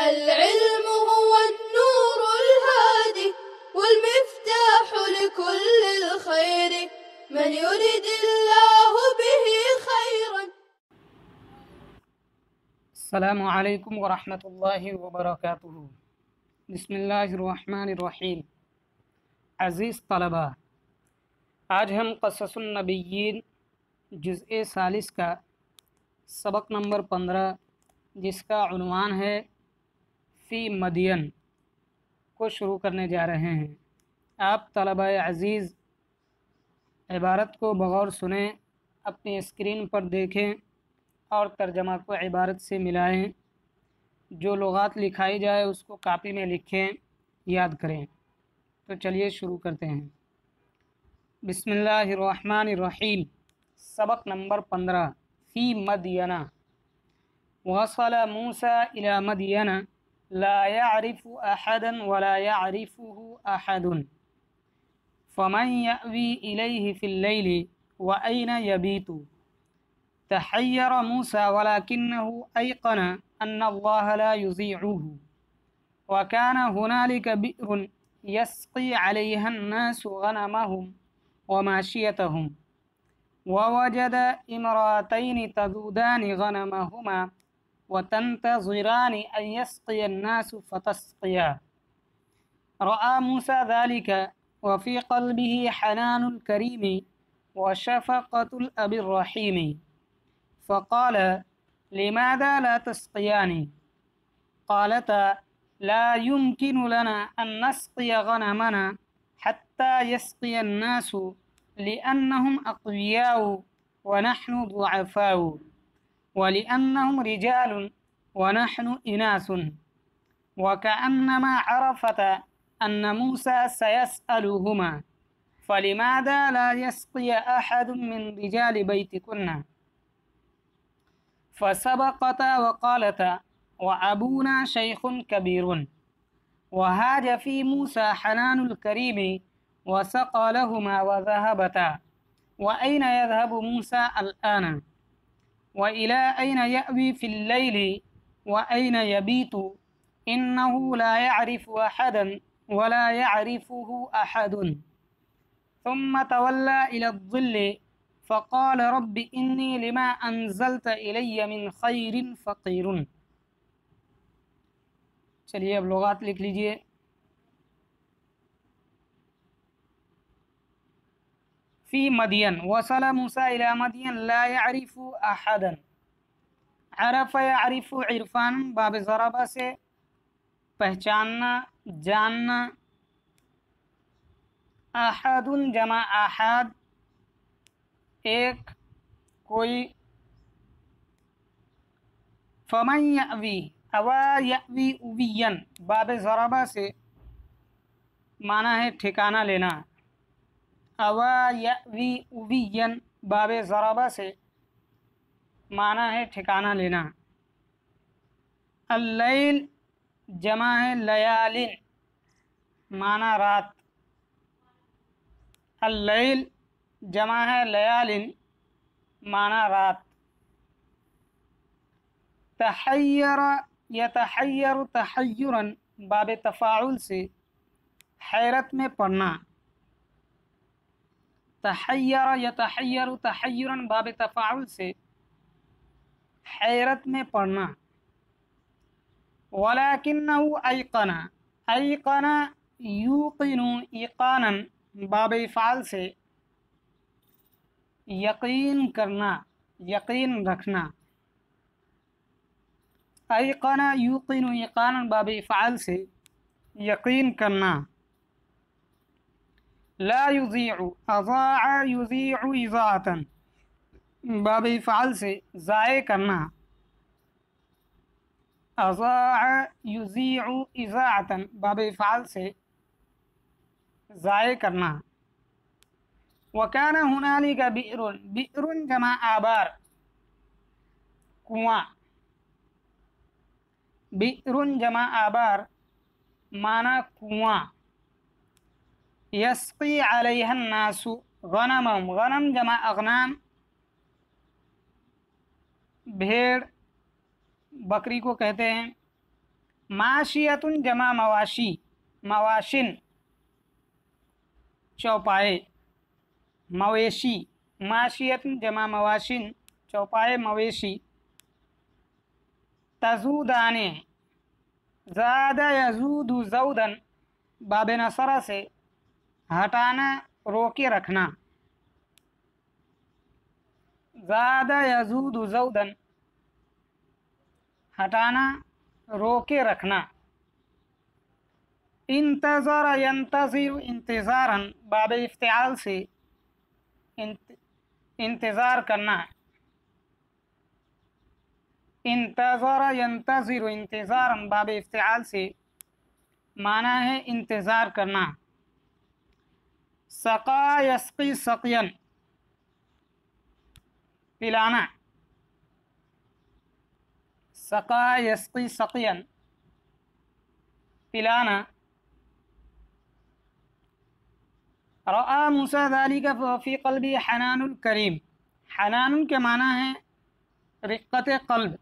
العلم هو النور الهادي والمفتاح لكل الخير من يرد الله به خيرا. السلام علیکم ورحمۃ اللہ وبرکاتہ۔ بسم اللہ الرحمن الرحیم۔ عزیز طلباء، آج ہم قصص النبیین جزء ثالث کا سبق نمبر 15 جس کا عنوان ہے فی مدین کو شروع کرنے جا رہے ہیں۔ آپ طلباء عزیز عبارت کو بغور سنیں، اپنی اسکرین پر دیکھیں اور ترجمہ کو عبارت سے ملائیں۔ جو لغات لکھائی جائے اس کو کاپی میں لکھیں، یاد کریں۔ تو چلیے شروع کرتے ہیں۔ بسم اللہ الرحمن الرحیم۔ سبق نمبر 15 فی مدینہ۔ وصل موسیٰ الی مدینہ لا يعرف احدا ولا يعرفه احد فمن يأوي إليه في الليل وأين يبيت. تحير موسى ولكنه أيقن أن الله لا يضيعه، وكان هنالك بئر يسقي عليها الناس غنمهم وماشيتهم، ووجد امرأتين تذودان غنمهما وتنتظران أن يسقي الناس فتسقيا. رأى موسى ذلك وفي قلبه حنان الكريم وشفقة الأب الرحيم، فقال لماذا لا تسقيان؟ قالتا لا يمكن لنا أن نسقي غنمنا حتى يسقي الناس لأنهم أقوياء ونحن ضعفاء ولأنهم رجال ونحن إناث. وكأنما عرفت أن موسى سيسألهما فلماذا لا يسقي أحد من رجال بيتكن؟ فسبقتا وقالتا وأبونا شيخ كبير. وهاج في موسى حنان الكريم وسقى لهما وذهبتا. وأين يذهب موسى الآن؟ وإلى أين يأوي في الليل وأين يبيت؟ إنه لا يعرف أحدا ولا يعرفه أحد. ثم تولى إلى الظل فقال رب إني لما أنزلت إلي من خير فقير. چلیے اب لغات لکھ لیجئے۔ فی مدین، وصل موسیٰ الی مدین لا يعرف احدا۔ عرف یعرف عرفان باب ضربہ سے پہچاننا، جاننا۔ احد جمع احد، ایک، کوئی۔ فمن یأوی، اوا یأوی اوین باب ضربہ سے معنی ہے ٹھکانہ لینا۔ اوا یأوی اوین باب ضربہ سے معنی ہے ٹھکانہ لینا۔ اللیل جمع ہے لیالن، معنی رات۔ اللیل جمع ہے لیالن، معنی رات۔ تحیر یتحیر تحیرن باب تفاعل سے حیرت میں پڑنا۔ تحیر یتحیر تحیرن باب تفاعل سے حیرت میں پڑنا۔ وَلَكِنَّهُ أَيْقَنَ، أَيْقَنَ يُوقِنُ إِيقَانًا باب افعال سے یقین کرنا، یقین رکھنا۔ ایقن یوقن ایقانا باب افعال سے یقین کرنا۔ لا یضیع، اضاع یضیع اضاعتا باب افعال سے ضائع کرنا۔ اضاع یضیع اضاعتا باب افعال سے ضائع کرنا۔ وکان ہنالک بئر، بئر جمع آبار، کنواں۔ بئر جمع آبار معنی کنواں۔ یسقی علیہ الناس غنمہم، غنم جمع اغنام، بھیڑ بکری کو کہتے ہیں۔ माशियतुन जमा मवाशी, मवाशिन चौपाए, मवेशी। माशियतुन जमा मवाशिन चौपाए मवेशी। तजूदाने, ज़ादा यजूदु ज़ौदन बाब नसरा से हटाना, रोके रखना। ज़ादा यजूदु ज़ौदन हटाना, रोके रखना। इंतज़र यंतज़िर इंतज़ारन बाब इफ्तिआल से इंतज़ार करना। इंतज़र यंतज़िर इंतज़ारन बाब इफ्तिआल से माना है इंतज़ार करना। सक़ा यस्क़ी सक़यन पिलाना। सक़ा यस्क़ी सक़यन पिलाना। रआ मूसा ज़ालिका फ़ी क़ल्बी हनानुल करीम। हनानुन के माना है रिक़्क़त क़ल्ब,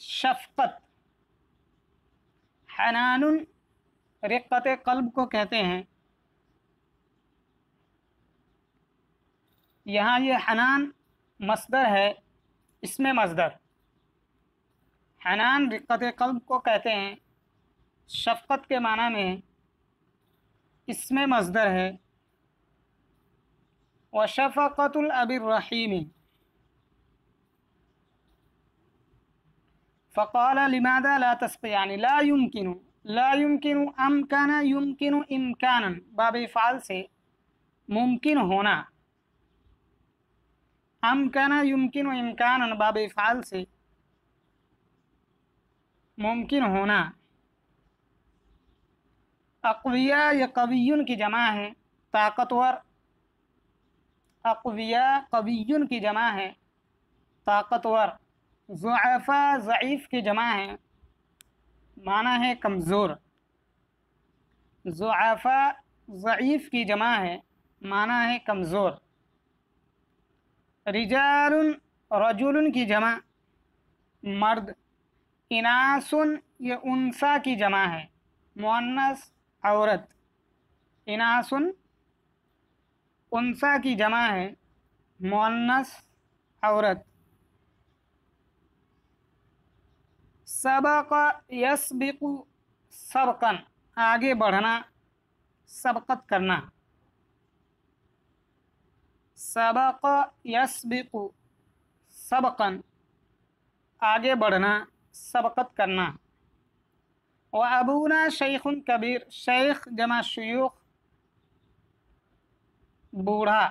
शफ़क़त। हनानुन रिक़्क़त क़ल्ब को कहते हैं। यहाँ ये हनान मस्दर है, इसमें मस्दर। हनान रिक़्क़त क़ल्ब को कहते हैं, शफ़क़त के माना में इसमें मस्दर है। व शफ़क़तुल अबिर रहीम। फ़क़ाल लिमादा ला तस्क़ियानी, ला युमकिनु, ला युमकिनु अमकाना युमकिनु इम्कानन बाब इफ़आल से मुमकिन होना। अमकाना युमकिनु इम्कानन बाब इफ़आल से मुमकिन होना। अक़विया या कवियुन की जमा है ताकतवर। अक़विया कवियुन की जमा है ताकतवर। ज़ुअफ़ा ज़ईफ़ की जमा है, माना है कमज़ोर। ज़ुअफ़ा ज़ईफ़ की जमा है, माना है कमज़ोर। रिजालुन रजुलुन की जमा मर्द। इनासुन ये उनसा की जमा है, मुअन्नस औरत। इनासुन उनसा की जमा है, मुअन्नस औरत। सबक़ यस्बिक़ु सबक़न आगे बढ़ना, सबक़त करना। सबक़ यस्बिक़ु सबक़न आगे बढ़ना, सबक़त करना। व अबूना शैख़ुन कबीर, शैख़ जमा शुयूख़ बूढ़ा।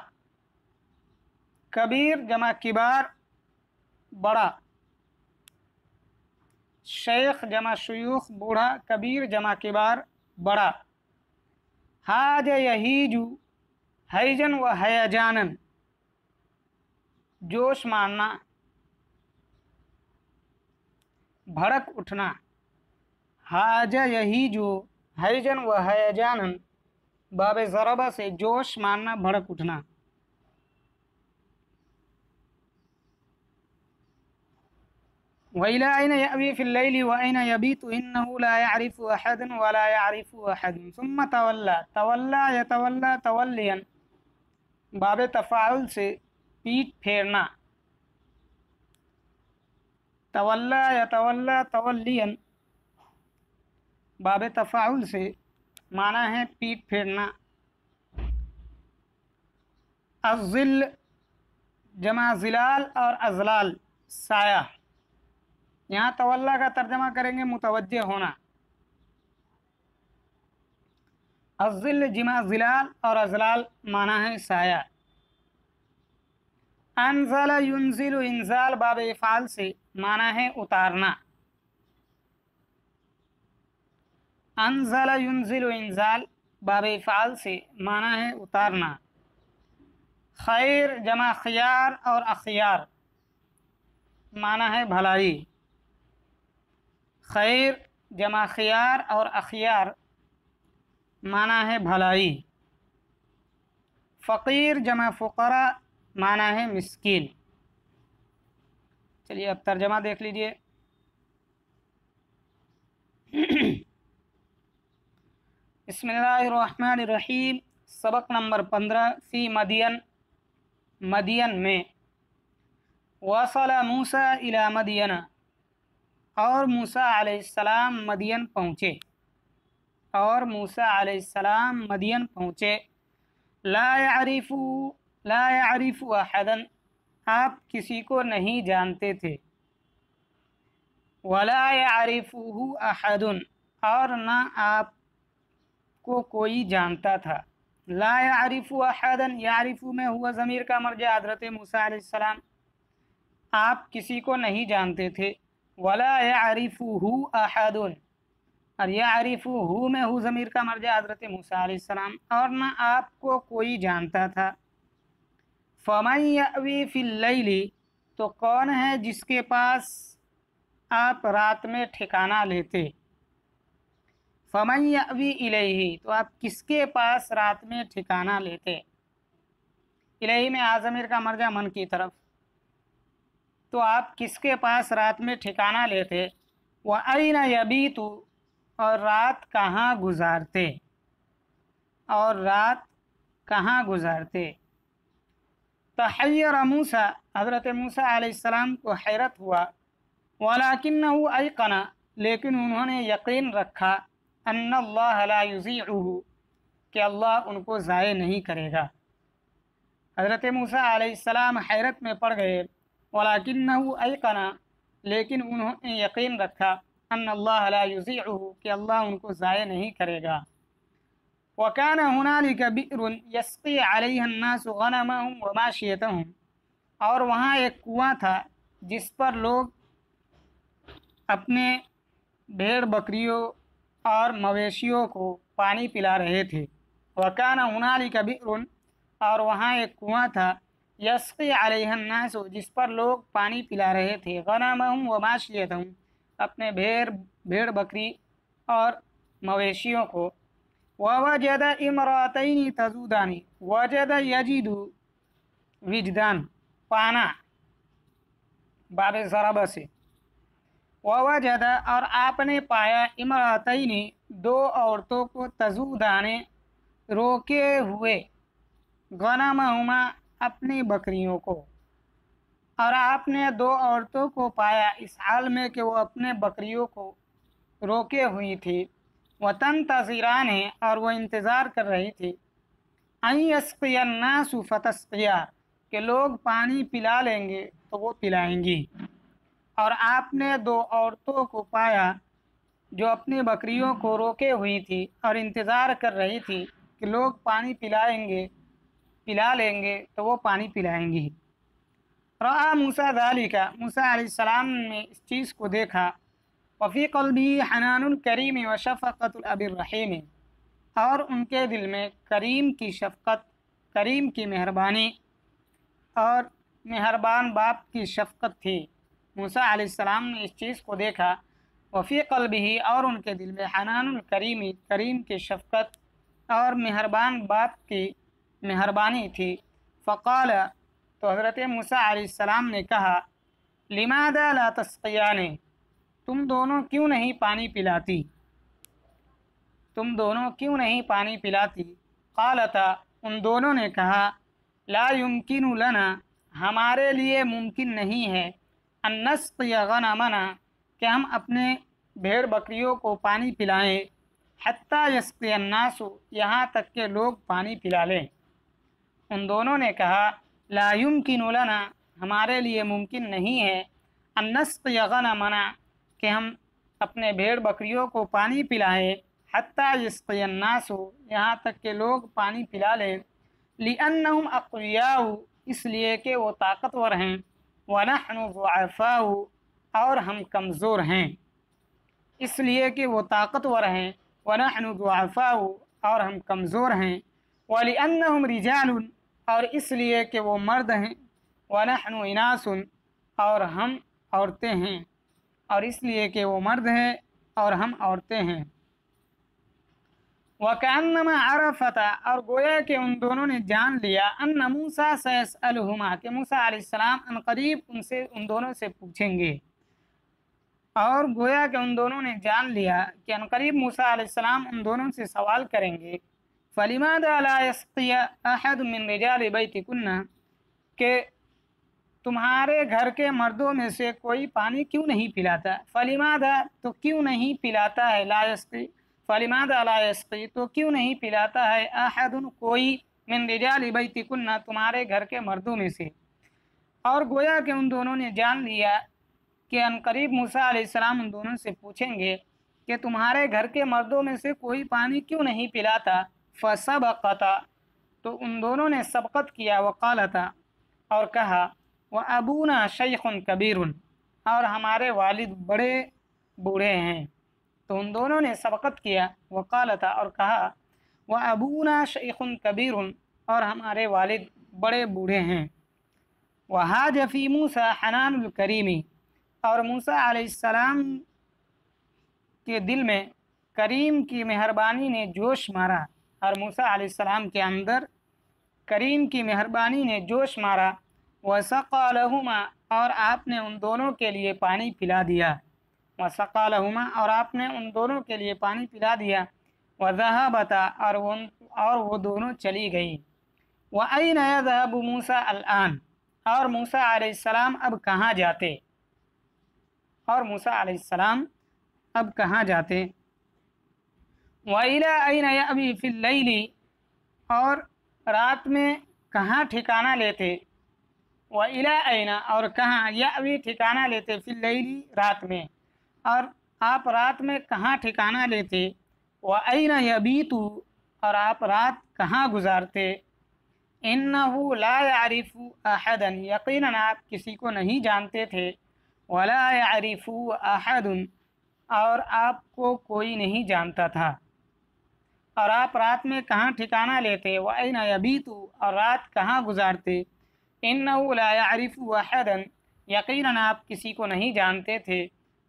कबीर जमा किबार बड़ा। शेख जमा शुयूख़ बूढ़ा, कबीर जमा किबार बड़ा। हाज यहीजु हैजन व हयजानन जोश मारना, भड़क उठना। हाज यहीजु हैजन व हयजानन बाब ज़रबा से जोश मारना, भड़क उठना। वइला ऐन यअवी फ़िल लैलि व ऐन यबीतु इन्नहु ला यअरिफ़ु अहदन व ला यअरिफ़ु अहदन। सुम्मा तवल्ला, तवल्ला यतवल्ला तवल्लियन बाब तफ़ाउल से पीठ फेरना। तवल्ला यतवल्ला तवल्लियन बाब तफ़ाउल से माना है पीठ फेरना। अज़्ज़िल जमा ज़िलाल और अज़लाल साया। यहाँ तवल्ला का तर्जमा करेंगे मुतवज्जे होना। अज़्ज़िल जमा ज़िलाल और अज़लाल माना है साया। अनज़ल युनज़िलु इंज़ाल बाब इफ़आल से माना है उतारना। अनज़ल युनज़िलु इंज़ाल बाब इफ़आल से माना है उतारना। खैर जमा खियार और अखियार माना है भलाई। खैर जमा खियार और अखियार माना है भलाई। फ़कीर जमा फ़ुक़रा माना है मिस्कीन। चलिए अब तर्जमा देख लीजिए। बिस्मिल्लाहिर्रहमानिर्रहीम। सबक नंबर 15 फ़ी मदियन, मदियन में। वसल मूसा इला मदियन, और मूसा अलैहिस्सलाम मदियन पहुँचे, और मूसा अलैहिस्सलाम मदियन पहुँचे। ला यारिफु अहदन, आप किसी को नहीं जानते थे। वला यारिफुहु अहदुन, और न आप को कोई जानता था। ला यारिफु अहदन, यारिफु में हुआ ज़मीर का मर्जा हज़रत मूसा अलैहिस्सलाम, आप किसी को नहीं जानते थे। वला यारिफुहु अहदुन, और यारिफुहु में हु ज़मीर का मर्जा हज़रत मूसा अलैहिस्सलाम, और न आपको कोई जानता था। फमन यअवी फिल लैली, तो कौन है जिसके पास आप रात में ठिकाना लेते। फमन यअवी इलैही, तो आप किसके पास रात में ठिकाना लेते। इलैही में आज़मीर का मर्जा मन की तरफ, तो आप किसके पास रात में ठिकाना लेते। व अयना यबीतु, और रात कहाँ गुजारते, और रात कहाँ गुजारते। तहय्यर मूसा, हज़रत मूसा अलैहिस्सलाम को हैरत हुआ। वलाकिन्नहु अयक़ना, लेकिन उन्होंने यकीन रखा। अन्नल्लाह ला युज़ीउहु, कि अल्लाह उनको ज़ाय नहीं करेगा। हज़रत मूसा अलैहिस्सलाम हैरत में पड़ गए। वलाकिन्नहु अयक़ना, लेकिन उन्होंने यकीन रखा। अन्नल्लाह ला युज़ीउहु, कि अल्लाह उनको ज़ाय नहीं करेगा। वकान हुनालिक बि'रुन यस्क़ी अलैहा अन्नासु गनमहुम व माशियतहुम, और वहाँ एक कुआं था जिस पर लोग अपने भेड़ बकरियों और मवेशियों को पानी पिला रहे थे। वकान हुनालिक बि'रुन, और वहाँ एक कुआं था। यस्क़ी अलैहा अन्नासु, जिस पर लोग पानी पिला रहे थे। गनमहुम व माशियतहुम, अपने भेड़ बकरी और मवेशियों को। ववजद इमरातैनि तज़ूदानी, वजद यजिदु विजदान, पाना बाबे ज़रब से। ववजद, और आपने पाया। इमरातैनि, दो औरतों को। तज़ूदाने, रोके हुए। गनमहुमा, अपनी बकरियों को। और आपने दो औरतों को पाया इस हाल में कि वो अपने बकरियों को रोके हुई थी। वतन तज़ीरान है, और वह इंतज़ार कर रही थी। अन यस्क़िया अन्नासु फ़तस्क़िया, कि लोग पानी पिला लेंगे तो वो पिलाएंगी। और आपने दो औरतों को पाया जो अपनी बकरियों को रोके हुई थी और इंतज़ार कर रही थी कि लोग पानी पिला लेंगे तो वो पानी पिलाएंगी। रआ मूसा ज़ालिका, मूसा अलैहिस्सलाम ने इस चीज़ को देखा। वफ़ी क़ल्बी हनानुल करीम व शफ़क़तुल अबिर रहीम, और उनके दिल में करीम की शफ़क़त, करीम की मेहरबानी और मेहरबान बाप की शफ़क़त थी। मूसा अलैहिस्सलाम ने इस चीज़ को देखा। वफ़ी क़ल्बिही, और उनके दिल में हनानुल करीम, करीम की शफ़क़त और मेहरबान बाप की मेहरबानी थी। फ़क़ाल, तो हज़रत मूसा अलैहिस्सलाम ने कहा। लिमादा ला तस्क़ियानी, तुम दोनों क्यों नहीं पानी पिलाती, तुम दोनों क्यों नहीं पानी पिलाती। क़ालता, उन दोनों ने कहा। ला युमकिनु लना, हमारे लिए मुमकिन नहीं है। अन नस्क़िया गनमना, कि हम अपने भेड़ बकरियों को पानी पिलाएं। हत्ता यस्क़िया अन्नासु, यहाँ तक के लोग पानी पिला लें। उन दोनों ने कहा। ला युमकिनु लना, हमारे लिए मुमकिन नहीं है। अन नस्क़िया गनमना, कि हम अपने भेड़ बकरियों को पानी पिलाएं। हत्ता यस्क़िया अन्नासु, यहाँ तक के लोग पानी पिला लें। लिअन्नहुम अक़वियाउ, इसलिए कि वो ताकतवर हैं। व नहनु ज़ुअफ़ाउ, और हम कमज़ोर हैं। इसलिए कि वो ताकतवर हैं। व नहनु ज़ुअफ़ाउ, और हम कमज़ोर हैं। व लिअन्नहुम रिजालुन, और इसलिए कि वो मर्द हैं। व नहनु इनासुन, और हम औरतें हैं। और इसलिए कि वो मर्द हैं और हम औरतें हैं। वकअन्नमा अरफ़ता, और गोया कि उन दोनों ने जान लिया। अन्न मूसा सयसअलुहुमा, कि मूसा अलैहिस्सलाम अनक़रीब उन दोनों से पूछेंगे। اور گویا کہ ان دونوں نے جان لیا کہ عنقریب موسیٰ علیہ السلام ان دونوں سے سوال کریں گے فَلِمَاذَا لَا يَسْقِي أَحَدٌ مِّن رِجَالِ بَيْتِكُنَّ کہ تمہارے گھر کے مردوں میں سے کوئی پانی کیوں نہیں پلاتا. فَلِمَاذَا تو کیوں نہیں پلاتا ہے, لا يسقي فَلِمَاذَا لَا يَسْقِي تو کیوں نہیں پلاتا ہے أَحَدٌ کوئی مِّن رِجَالِ بَيْتِكُنَّ تمہارے گھر کے مردوں میں سے. اور گویا کہ ان دونوں نے جان لیا کہ عنقریب موسیٰ علیہ السلام ان دونوں سے پوچھیں گے کہ تمہارے گھر کے مردوں میں سے کوئی پانی کیوں نہیں پلاتا. فَسَبَقَتَا تو ان دونوں نے سبقت کیا, وقالتا اور کہا وَأَبُونَا شَيْخٌ كَبِيرٌ اور ہمارے والد بڑے بوڑھے ہیں. تو ان دونوں نے سبقت کیا, وقالتا اور کہا وَأَبُونَا شَيْخٌ كَبِيرٌ اور ہمارے والد بڑے بوڑھے ہیں. وَحَاجَ فِي مُوسَى حَنَانُ الْكَرِيمِ اور موسیٰ علیہ السلام کے دل میں کریم کی مہربانی نے جوش مارا, اور موسیٰ علیہ السلام کے اندر کریم کی مہربانی نے جوش مارا. وَسَقَى لَهُمَا اور آپ نے ان دونوں کے لیے پانی پلا دیا. وَسَقَى لَهُمَا اور آپ نے ان دونوں کے لیے پانی پلا دیا. وَذَهَبَتَا اور وہ دونوں چلی گئی. وَأَيْنَ يَذْهَبُ مُوسَى الْآن اور موسیٰ علیہ السلام اب کہاں جاتے, اور موسیٰ علیہ السلام اب کہاں جاتے. وَإِلَىٰ أَيْنَ يَأْوِي فِي اللَّيْلِ اور رات میں کہاں ٹھکانہ لیتے. وَإِلَىٰ أَيْنَ اور کہاں يَأْوِي ٹھکانہ لیتے فِي اللَّيْلِ رات میں, اور آپ رات میں کہاں ٹھکانہ لیتے. وَأَيْنَ يَبِيتُ اور آپ رات کہاں گزارتے. إِنَّهُ لَا يَعْرِفُ أَحَدًا یقیناً آپ کسی کو نہیں جانتے تھے. وَلَا يَعْرِفُ أَحَدٌ اور آپ کو کوئی نہیں جانتا تھا. اور آپ رات میں کہاں ٹھکانہ لیتے. وَأَيْنَ يَبِيتُ اور رات کہاں گزارتے. إِنَّهُ لَا يَعْرِفُ أَحَدًا یقیناً آپ کسی کو نہیں جانتے تھے.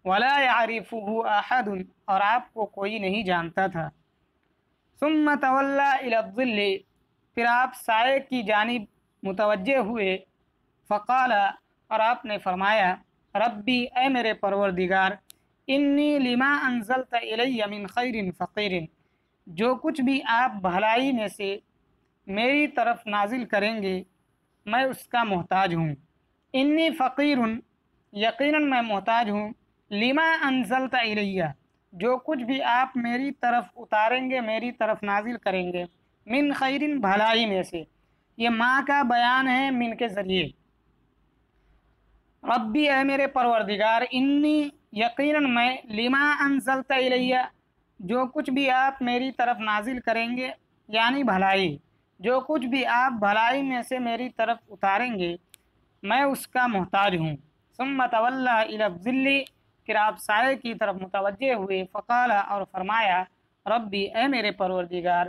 وَلَا يَعْرِفُهُ أَحَدٌ اور آپ کو کوئی نہیں جانتا تھا. ثُمَّ تَوَلَّى إِلَى الظِّلِّ پھر آپ سائے کی جانب متوجہ ہوئے. فقال اور آپ نے فرمایا ربی اے میرے پروردگار انی لما انزلت الی من خیر فقیر جو کچھ بھی آپ بھلائی میں سے میری طرف نازل کریں گے میں اس کا محتاج ہوں. انی فقیر یقیناً میں محتاج ہوں. لما انزلت الی جو کچھ بھی آپ میری طرف اتاریں گے میری طرف نازل کریں گے. من خیر بھلائی میں سے, یہ ماں کا بیان ہے من کے ذریعے. ربی اے میرے پروردگار انی یقیناً میں لما انزلت الی جو کچھ بھی آپ میری طرف نازل کریں گے یعنی بھلائی, جو کچھ بھی آپ بھلائی میں سے میری طرف اتاریں گے میں اس کا محتاج ہوں. ثم تولی الی الظل پھر آپ سائے کی طرف متوجہ ہوئے. فقال اور فرمایا ربی اے میرے پروردگار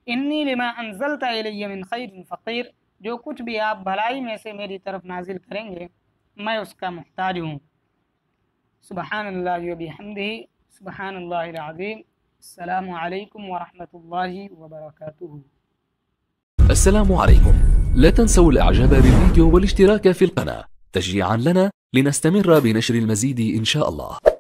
انی لما انزلت الی من خیر فقیر جو کچھ بھی آپ بھلائی میں سے میری طرف نازل کریں گے میں اس کا محتاج ہوں. سبحان اللہ و بحمدہ سبحان اللہ العظیم. السلام علیکم ورحمۃ اللہ وبرکاتہ. السلام عليكم. لا تنسوا الاعجاب بالفيديو والاشتراك في القناة تشجيعا لنا لنستمر بنشر المزيد إن شاء الله.